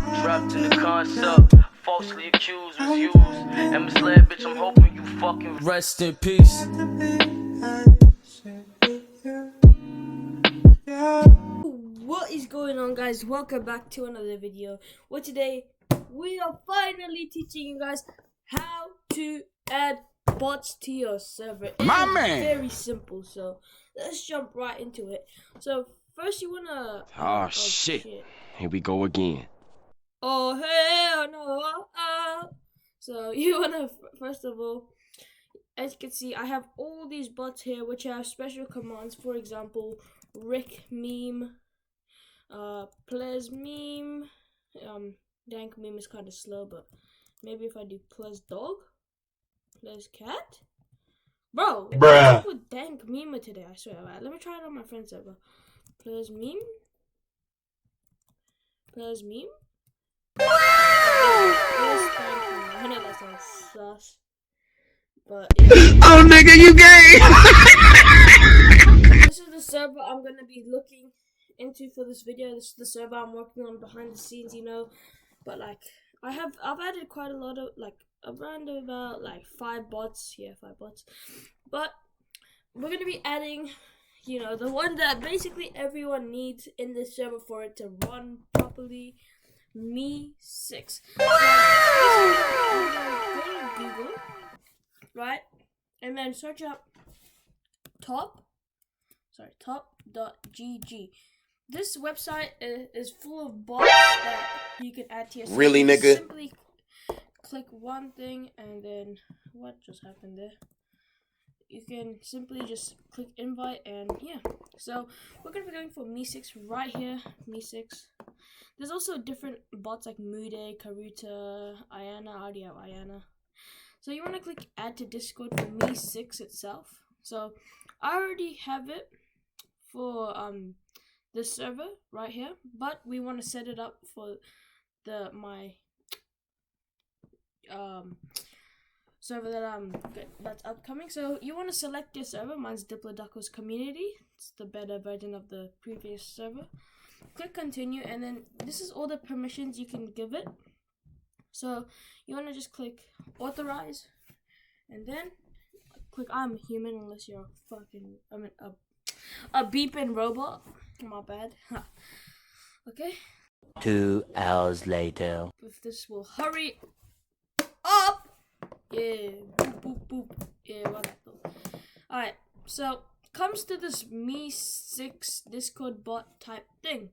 Trapped in the concept, falsely accused, was used, and misled, bitch. I'm hoping you fucking rest in peace. What is going on, guys? Welcome back to another video. Well, today we are finally teaching you guys how to add bots to your server. Very simple, so let's jump right into it. So first you wanna Oh shit. Here we go again. Oh hell no. So you wanna first of all, as you can see, I have all these bots here which have special commands. For example, Rick meme, Ples meme. Dank meme is kind of slow, but maybe if I do Ples dog, Ples cat. Bro, what's up with Dank meme today? I swear. Right, let me try it on my friend's server. Ples meme. Ples meme. Wow! I know that sounds sus, but oh nigga, you gay. This is the server I'm gonna be looking into for this video. This is the server I'm working on behind the scenes, you know. But like, I've added quite a lot of around about 5 bots. Yeah, 5 bots. But we're gonna be adding, you know, the one that basically everyone needs in this server for it to run properly. Me6. So, go to Google, right, and then search up top.gg. This website is full of bots that you can add to your server. Really, nigga? Simply click one thing and then what just happened there? You can simply just click invite and yeah. So we're gonna be going for Me6 right here. Me6. There's also different bots like Mude, Karuta, Ayana, Audio, Ayana. So you want to click add to Discord for Me6 itself. So I already have it for the server right here, but we want to set it up for my server that's upcoming. So you want to select your server. Mine's Diplodocus Community. It's the better version of the previous server. Click continue, and then this is all the permissions you can give it. So you want to just click authorize, and then click I'm human, unless you're a beeping robot. My bad. Okay. 2 hours later. If this will hurry up. Yeah. Boop boop boop. Yeah. Alright. So comes to this Me6 Discord bot type thing.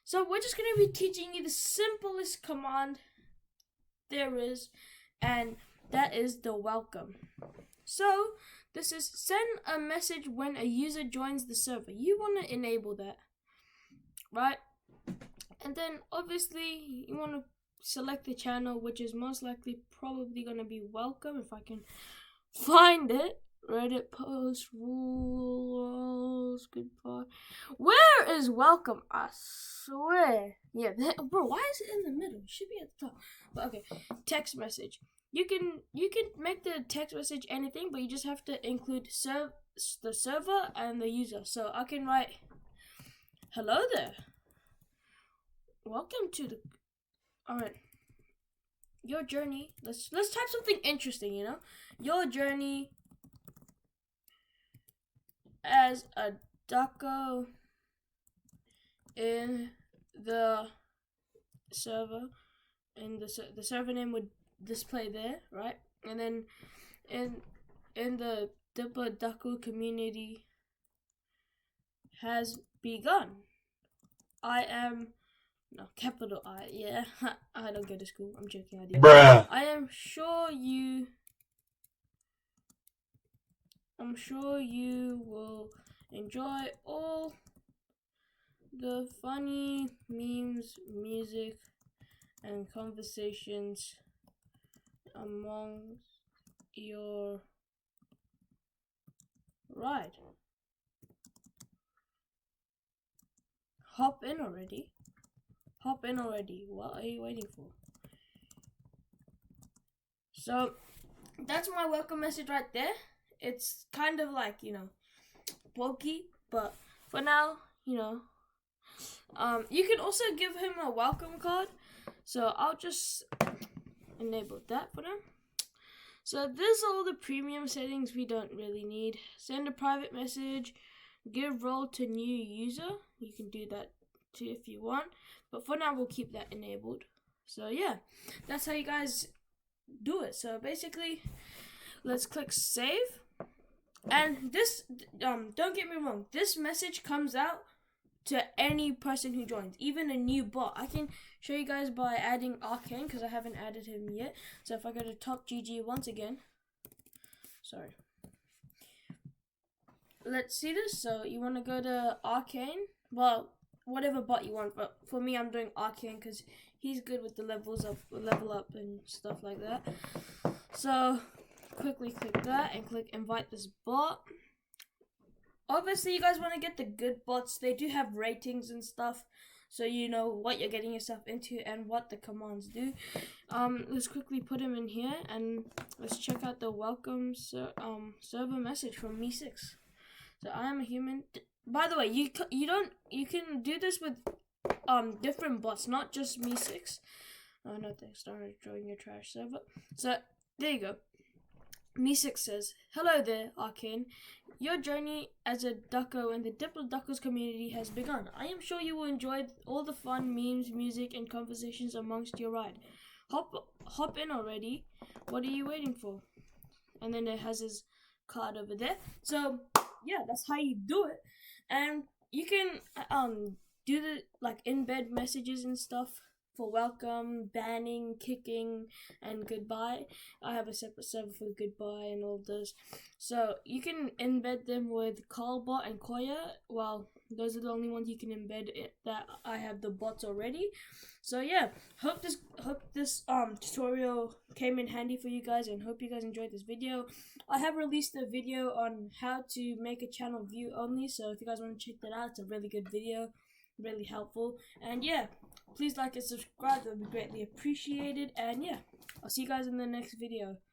So we're just gonna be teaching you the simplest command there is, and that is the welcome. So this is send a message when a user joins the server. You want to enable that, right? And then obviously you want to select the channel, which is most likely probably going to be welcome, if I can find it. Reddit post rules goodbye. Where is welcome? I swear. Yeah, bro, why is it in the middle? It should be at the top. But okay, text message. You can make the text message anything, but you just have to include the server and the user. So I can write, hello there. Welcome to the. All right. Your journey. Let's type something interesting. You know, your journey as a Daco in the server, and the server name would display there, right? And then in the Diplodocus community has begun. I am capital I. Yeah, I don't go to school. I'm joking. I do. Bruh. I am sure you will enjoy all the funny memes, music, and conversations among your ride. Hop in already. What are you waiting for? So that's my welcome message right there. It's kind of like, you know, bulky, but for now, you know, You can also give him a welcome card. So I'll just enable that for now. So this is all the premium settings we don't really need. Send a private message, give role to new user. You can do that too if you want, but for now we'll keep that enabled. So yeah, that's how you guys do it. So basically, let's click save. And this, don't get me wrong, this message comes out to any person who joins, even a new bot. I can show you guys by adding Arcane, because I haven't added him yet. So if I go to top GG once again, sorry, let's see this. So you want to go to Arcane, well, whatever bot you want, but for me I'm doing Arcane because he's good with the level up and stuff like that. So quickly click that and click invite this bot. Obviously you guys want to get the good bots. They do have ratings and stuff, so you know what you're getting yourself into and what the commands do. Let's quickly put him in here and let's check out the welcome server message from Me6. So I am a human. By the way, you can do this with different bots, not just Me6. Oh no, they started drawing your trash server. So there you go. Me6 says, hello there, Arcane. Your journey as a ducko in the Diplodocus community has begun. I am sure you will enjoy all the fun, memes, music, and conversations amongst your ride. Hop in already. What are you waiting for? And then it has his card over there. So yeah, that's how you do it. And you can do the embed messages and stuff for welcome, banning, kicking, and goodbye. I have a separate server for goodbye and all those. So you can embed them with Carlbot and Koya. Well, those are the only ones you can embed that I have the bots already. So yeah, hope this tutorial came in handy for you guys, and hope you guys enjoyed this video. I have released a video on how to make a channel view only, so if you guys want to check that out, it's a really good video, really helpful. And yeah, please like and subscribe, that would be greatly appreciated. And yeah, I'll see you guys in the next video.